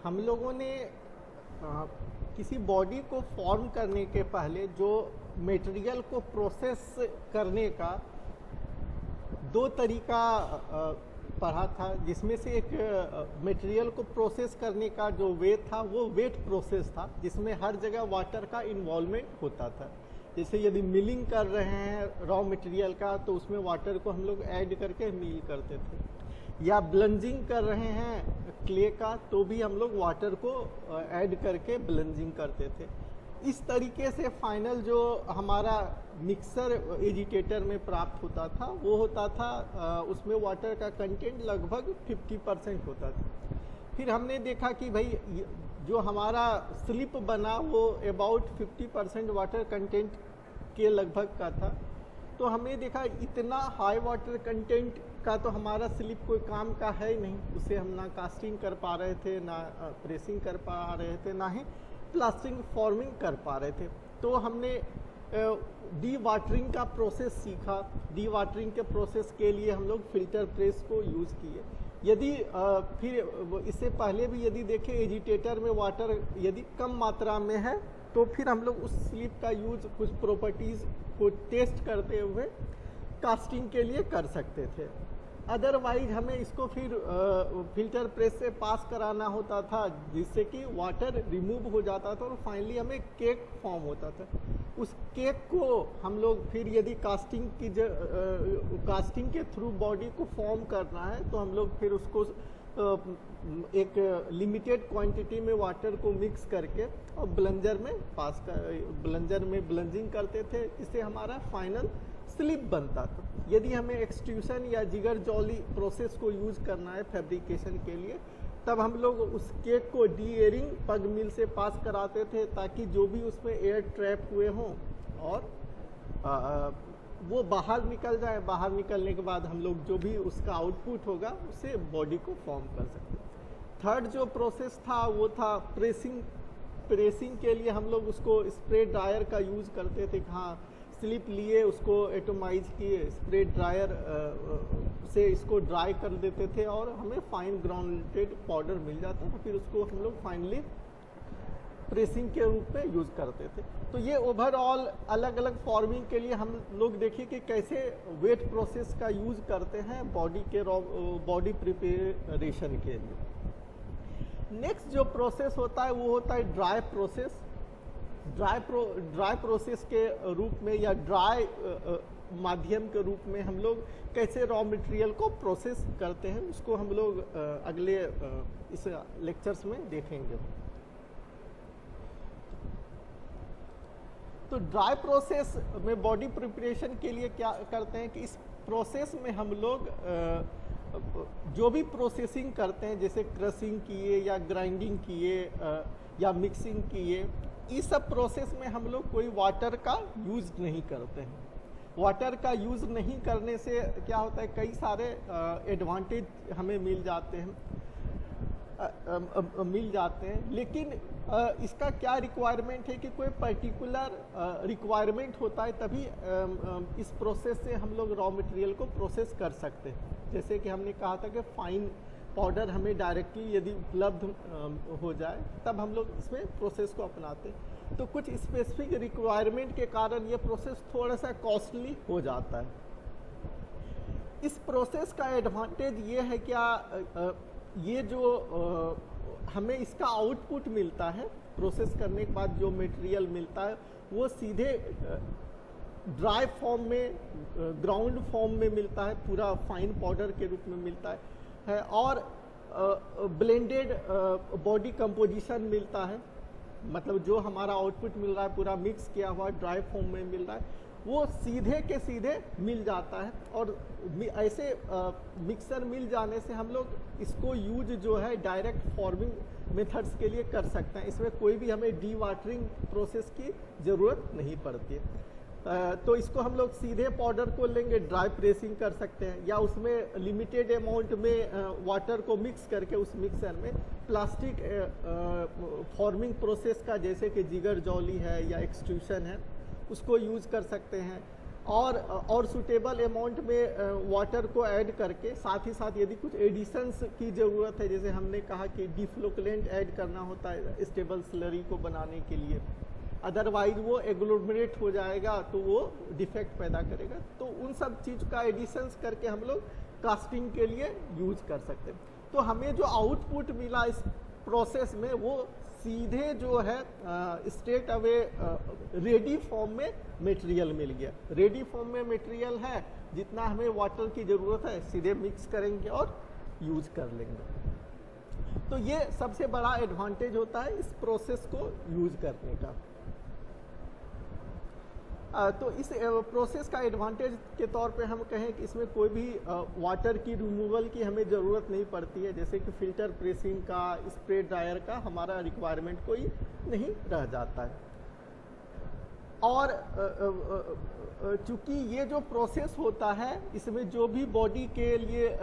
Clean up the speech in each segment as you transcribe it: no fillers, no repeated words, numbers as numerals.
हम लोगों ने किसी बॉडी को फॉर्म करने के पहले जो मटेरियल को प्रोसेस करने का दो तरीका पढ़ा था, जिसमें से एक मटेरियल को प्रोसेस करने का जो वे था वो वेट प्रोसेस था, जिसमें हर जगह वाटर का इन्वॉल्वमेंट होता था। जैसे यदि मिलिंग कर रहे हैं रॉ मटेरियल का तो उसमें वाटर को हम लोग ऐड करके मिल करते थे, या ब्लेंजिंग कर रहे हैं क्ले का तो भी हम लोग वाटर को ऐड करके ब्लेंजिंग करते थे। इस तरीके से फाइनल जो हमारा मिक्सर एजिटेटर में प्राप्त होता था वो होता था उसमें वाटर का कंटेंट लगभग 50% होता था। फिर हमने देखा कि भाई जो हमारा स्लिप बना वो अबाउट 50% वाटर कंटेंट के लगभग का था। तो हमने देखा इतना हाई वाटर कंटेंट का तो हमारा स्लिप कोई काम का है ही नहीं, उसे हम ना कास्टिंग कर पा रहे थे, ना प्रेसिंग कर पा रहे थे, ना ही प्लास्टिंग फॉर्मिंग कर पा रहे थे। तो हमने डी वाटरिंग का प्रोसेस सीखा। डी वाटरिंग के प्रोसेस के लिए हम लोग फिल्टर प्रेस को यूज़ किए। यदि फिर इससे पहले भी यदि देखें एजिटेटर में वाटर यदि कम मात्रा में है तो फिर हम लोग उस स्लिप का यूज कुछ प्रॉपर्टीज़ को टेस्ट करते हुए कास्टिंग के लिए कर सकते थे। अदरवाइज हमें इसको फिर फिल्टर प्रेस से पास कराना होता था, जिससे कि वाटर रिमूव हो जाता था और फाइनली हमें केक फॉर्म होता था। उस केक को हम लोग फिर यदि कास्टिंग के थ्रू बॉडी को फॉर्म करना है तो हम लोग फिर उसको एक लिमिटेड क्वांटिटी में वाटर को मिक्स करके और ब्लेंजर में ब्लेंजिंग करते थे, इससे हमारा फाइनल स्लिप बनता था। यदि हमें एक्सट्रूशन या जिगर जॉली प्रोसेस को यूज़ करना है फैब्रिकेशन के लिए, तब हम लोग उस केक को डी एयरिंग पग मिल से पास कराते थे ताकि जो भी उसमें एयर ट्रैप हुए हों और वो बाहर निकल जाए। बाहर निकलने के बाद हम लोग जो भी उसका आउटपुट होगा उसे बॉडी को फॉर्म कर सकते हैं। थर्ड जो प्रोसेस था वो था प्रेसिंग के लिए हम लोग उसको स्प्रे ड्रायर का यूज़ करते थे। हाँ, स्लिप लिए उसको एटोमाइज किए, स्प्रे ड्रायर से इसको ड्राई कर देते थे और हमें फाइन ग्राउंडेड पाउडर मिल जाता था। फिर उसको हम लोग फाइनली प्रेसिंग के रूप में यूज़ करते थे। तो ये ओवरऑल अलग अलग फॉर्मिंग के लिए हम लोग देखिए कि कैसे वेट प्रोसेस का यूज़ करते हैं बॉडी प्रिपरेशन के लिए। नेक्स्ट जो प्रोसेस होता है वो होता है ड्राई प्रोसेस। ड्राई प्रोसेस के रूप में या ड्राई माध्यम के रूप में हम लोग कैसे रॉ मटेरियल को प्रोसेस करते हैं उसको हम लोग अगले इस लेक्चर्स में देखेंगे। तो ड्राई प्रोसेस में बॉडी प्रिपरेशन के लिए क्या करते हैं कि इस प्रोसेस में हम लोग जो भी प्रोसेसिंग करते हैं, जैसे क्रशिंग किए या ग्राइंडिंग किए या मिक्सिंग किए, इस सब प्रोसेस में हम लोग कोई वाटर का यूज़ नहीं करते हैं। वाटर का यूज़ नहीं करने से क्या होता है, कई सारे एडवांटेज हमें मिल जाते हैं, लेकिन इसका क्या रिक्वायरमेंट है कि कोई पर्टिकुलर रिक्वायरमेंट होता है तभी इस प्रोसेस से हम लोग रॉ मटेरियल को प्रोसेस कर सकते हैं। जैसे कि हमने कहा था कि फाइन पाउडर हमें डायरेक्टली यदि उपलब्ध हो जाए तब हम लोग इसमें प्रोसेस को अपनाते हैं। तो कुछ स्पेसिफिक रिक्वायरमेंट के कारण ये प्रोसेस थोड़ा सा कॉस्टली हो जाता है। इस प्रोसेस का एडवांटेज ये है क्या, ये जो हमें इसका आउटपुट मिलता है प्रोसेस करने के बाद जो मटेरियल मिलता है वो सीधे ड्राई फॉर्म में, ग्राउंड फॉर्म में मिलता है, पूरा फाइन पाउडर के रूप में मिलता है और ब्लेंडेड बॉडी कंपोजिशन मिलता है। मतलब जो हमारा आउटपुट मिल रहा है पूरा मिक्स किया हुआ ड्राई फॉर्म में मिल रहा है, वो सीधे के सीधे मिल जाता है। और ऐसे मिक्सर मिल जाने से हम लोग इसको यूज जो है डायरेक्ट फॉर्मिंग मेथड्स के लिए कर सकते हैं। इसमें कोई भी हमें डी वाटरिंग प्रोसेस की ज़रूरत नहीं पड़ती है। तो इसको हम लोग सीधे पाउडर को लेंगे, ड्राई प्रेसिंग कर सकते हैं, या उसमें लिमिटेड अमाउंट में वाटर को मिक्स करके उस मिक्सर में प्लास्टिक फॉर्मिंग प्रोसेस का, जैसे कि जिगर जॉली है या एक्सट्रूशन है, उसको यूज़ कर सकते हैं। और सुटेबल अमाउंट में वाटर को ऐड करके, साथ ही साथ यदि कुछ एडिशंस की ज़रूरत है, जैसे हमने कहा कि डिफ्लोकुलेंट ऐड करना होता है स्टेबल स्लरी को बनाने के लिए, अदरवाइज वो एग्लोमरेट हो जाएगा तो वो डिफेक्ट पैदा करेगा। तो उन सब चीज़ का एडिशंस करके हम लोग कास्टिंग के लिए यूज कर सकते हैं। तो हमें जो आउटपुट मिला इस प्रोसेस में वो सीधे जो है स्ट्रेट अवे रेडी फॉर्म में मटेरियल मिल गया। रेडी फॉर्म में मटेरियल है, जितना हमें वाटर की ज़रूरत है सीधे मिक्स करेंगे और यूज कर लेंगे। तो ये सबसे बड़ा एडवांटेज होता है इस प्रोसेस को यूज करने का। तो इस प्रोसेस का एडवांटेज के तौर पे हम कहें कि इसमें कोई भी वाटर की रिमूवल की हमें ज़रूरत नहीं पड़ती है, जैसे कि फिल्टर प्रेसिंग का, स्प्रे ड्रायर का हमारा रिक्वायरमेंट कोई नहीं रह जाता है। और चूँकि ये जो प्रोसेस होता है इसमें जो भी बॉडी के लिए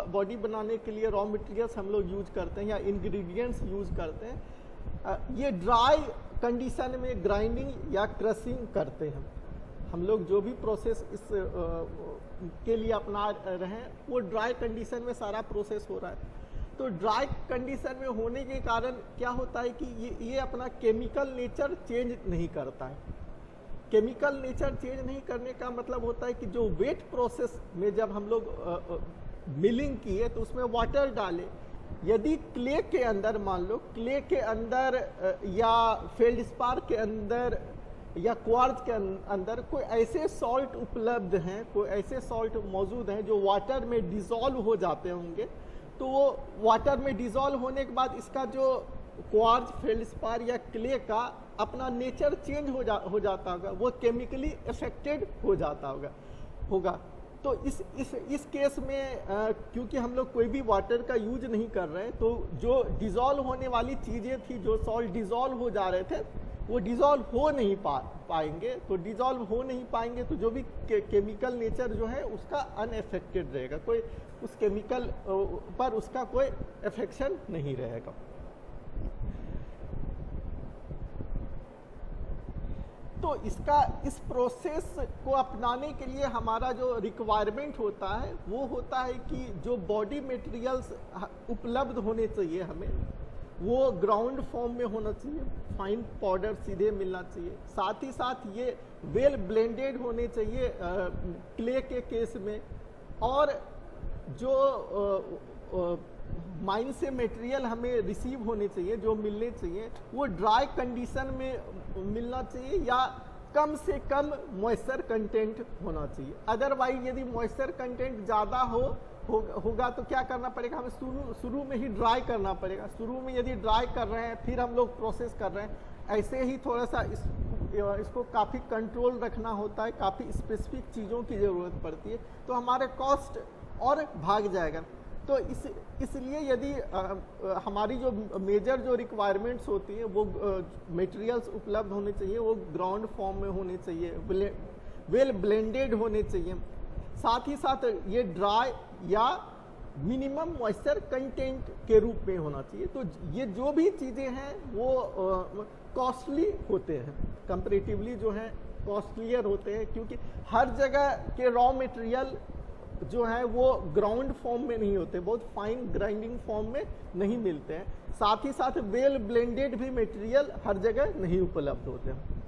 बॉडी बनाने के लिए रॉ मटेरियल्स हम लोग यूज करते हैं या इंग्रेडिएंट्स यूज करते हैं, ये ड्राई कंडीशन में ग्राइंडिंग या क्रशिंग करते हैं। हम लोग जो भी प्रोसेस इस के लिए अपना रहे हैं वो ड्राई कंडीशन में सारा प्रोसेस हो रहा है। तो ड्राई कंडीशन में होने के कारण क्या होता है कि ये अपना केमिकल नेचर चेंज नहीं करता है। केमिकल नेचर चेंज नहीं करने का मतलब होता है कि जो वेट प्रोसेस में जब हम लोग मिलिंग किए तो उसमें वाटर डाले, यदि क्ले के अंदर, मान लो क्ले के अंदर या फेल्डस्पार के अंदर या क्वार्ट्ज के अंदर कोई ऐसे सॉल्ट उपलब्ध हैं, कोई ऐसे सॉल्ट मौजूद हैं जो वाटर में डिज़ोल्व हो जाते होंगे, तो वो वाटर में डिज़ोल्व होने के बाद इसका जो क्वार्ट्ज, फेल्डस्पार या क्ले का अपना नेचर चेंज हो जाता होगा, वो केमिकली अफेक्टेड हो जाता होगा। तो इस केस में क्योंकि हम लोग कोई भी वाटर का यूज नहीं कर रहे हैं, तो जो डिज़ोल्व होने वाली चीज़ें थी, जो सॉल्ट डिज़ोल्व हो जा रहे थे, वो डिज़ोल्व हो नहीं पाएंगे। तो डिज़ोल्व हो नहीं पाएंगे तो जो भी केमिकल नेचर जो है उसका अनएफेक्टेड रहेगा, कोई उस केमिकल पर उसका कोई इफेक्शन नहीं रहेगा। तो इस प्रोसेस को अपनाने के लिए हमारा जो रिक्वायरमेंट होता है वो होता है कि जो बॉडी मटेरियल्स उपलब्ध होने चाहिए हमें, वो ग्राउंड फॉर्म में होना चाहिए, फाइन पाउडर सीधे मिलना चाहिए। साथ ही साथ ये वेल ब्लेंडेड होने चाहिए क्ले के केस में, और जो माइन से मटेरियल हमें रिसीव होने चाहिए, जो मिलने चाहिए, वो ड्राई कंडीशन में मिलना चाहिए या कम से कम मॉइस्चर कंटेंट होना चाहिए। अदरवाइज यदि मॉइस्चर कंटेंट ज़्यादा होगा तो क्या करना पड़ेगा, हमें शुरू में ही ड्राई करना पड़ेगा। शुरू में यदि ड्राई कर रहे हैं फिर हम लोग प्रोसेस कर रहे हैं, ऐसे ही थोड़ा सा इसको काफ़ी कंट्रोल रखना होता है, काफ़ी स्पेसिफिक चीज़ों की ज़रूरत पड़ती है, तो हमारे कॉस्ट और भाग जाएगा। तो इसलिए यदि हमारी जो मेजर जो रिक्वायरमेंट्स होती हैं वो मटेरियल्स उपलब्ध होने चाहिए, वो ग्राउंड फॉर्म में होने चाहिए, वेल ब्लेंडेड होने चाहिए, साथ ही साथ ये ड्राई या मिनिमम मॉइस्चर कंटेंट के रूप में होना चाहिए। तो ये जो भी चीज़ें हैं वो कॉस्टली होते हैं, कंपैरेटिवली जो है कॉस्टलियर होते हैं, क्योंकि हर जगह के रॉ मटेरियल जो है वो ग्राउंड फॉर्म में नहीं होते, बहुत फाइन ग्राइंडिंग फॉर्म में नहीं मिलते हैं। साथ ही साथ वेल ब्लेंडेड भी मटेरियल हर जगह नहीं उपलब्ध होते हैं,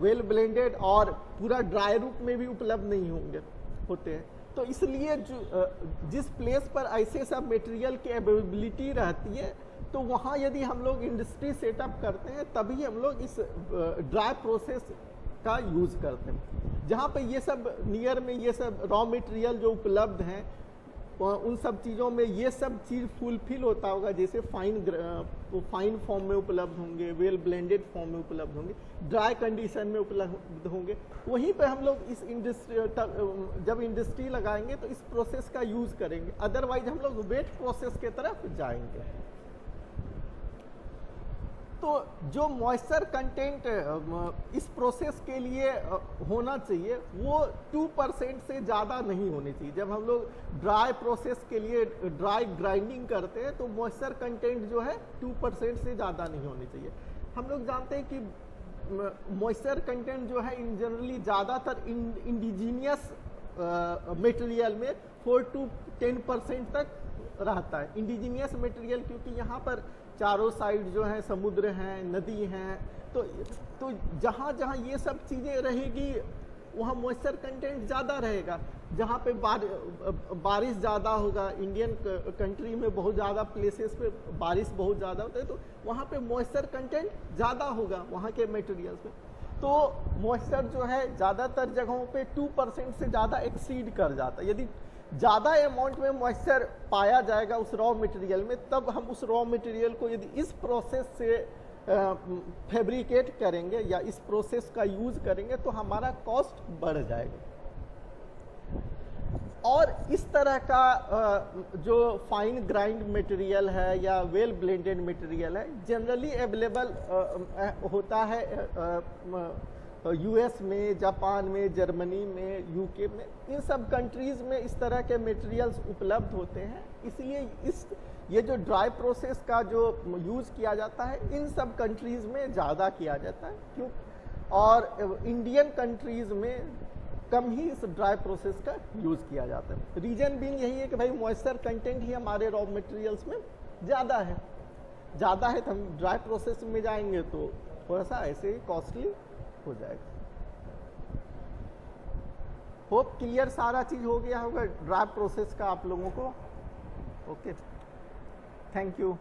वेल ब्लेंडेड और पूरा ड्राई रूप में भी उपलब्ध नहीं होते हैं। तो इसलिए जिस प्लेस पर ऐसे सब मटेरियल की अवेलेबिलिटी रहती है, तो वहाँ यदि हम लोग इंडस्ट्री सेटअप करते हैं तभी हम लोग इस ड्राई प्रोसेस का यूज़ करते हैं, जहाँ पे ये सब नियर में ये सब रॉ मटेरियल जो उपलब्ध हैं उन सब चीज़ों में ये सब चीज़ फुलफिल होता होगा, जैसे फाइन फॉर्म में उपलब्ध होंगे, वेल ब्लेंडेड फॉर्म में उपलब्ध होंगे, ड्राई कंडीशन में उपलब्ध होंगे। वहीं पे हम लोग इस जब इंडस्ट्री लगाएंगे तो इस प्रोसेस का यूज़ करेंगे, अदरवाइज हम लोग वेट प्रोसेस के तरफ जाएंगे। तो जो मॉइस्चर कंटेंट इस प्रोसेस के लिए होना चाहिए वो 2% से ज़्यादा नहीं होनी चाहिए। जब हम लोग ड्राई प्रोसेस के लिए ड्राई ग्राइंडिंग करते हैं तो मॉइस्चर कंटेंट जो है 2% से ज़्यादा नहीं होनी चाहिए। हम लोग जानते हैं कि मॉइस्चर कंटेंट जो है इन जनरली ज़्यादातर इंडिजीनियस मटेरियल में 4 to 10% तक रहता है। इंडिजीनियस मटेरियल क्योंकि यहाँ पर चारों साइड जो है समुद्र हैं, नदी हैं, तो जहाँ जहाँ ये सब चीज़ें रहेगी वहाँ मॉइस्चर कंटेंट ज़्यादा रहेगा। जहाँ पे बारिश ज़्यादा होगा, इंडियन कंट्री में बहुत ज़्यादा प्लेसेस पे बारिश बहुत ज़्यादा होता है, तो वहाँ पे मॉइस्चर कंटेंट ज़्यादा होगा वहाँ के मटेरियल्स में। तो मॉइस्चर जो है ज़्यादातर जगहों पे 2% से ज़्यादा एक्सीड कर जाता है। यदि ज़्यादा अमाउंट में मॉइस्चर पाया जाएगा उस रॉ मटेरियल में, तब हम उस रॉ मटेरियल को यदि इस प्रोसेस से फैब्रिकेट करेंगे या इस प्रोसेस का यूज़ करेंगे तो हमारा कॉस्ट बढ़ जाएगा। और इस तरह का जो फाइन ग्राइंड मटेरियल है या वेल ब्लेंडेड मटेरियल है जनरली अवेलेबल होता है यूएस में, जापान में, जर्मनी में, यूके में। इन सब कंट्रीज़ में इस तरह के मटेरियल्स उपलब्ध होते हैं। इसलिए ये जो ड्राई प्रोसेस का जो यूज़ किया जाता है इन सब कंट्रीज़ में ज़्यादा किया जाता है, क्यों? और इंडियन कंट्रीज़ में कम ही इस ड्राई प्रोसेस का यूज़ किया जाता है। रीजन बीइंग यही है कि भाई मॉइस्चर कंटेंट ही हमारे रॉ मटेरियल्स में ज़्यादा है तो हम ड्राई प्रोसेस में जाएंगे तो थोड़ा सा ऐसे ही कॉस्टली हो जाएगा। होप क्लियर सारा चीज़ हो गया होगा ड्राई प्रोसेस का आप लोगों को। Okay, thank you.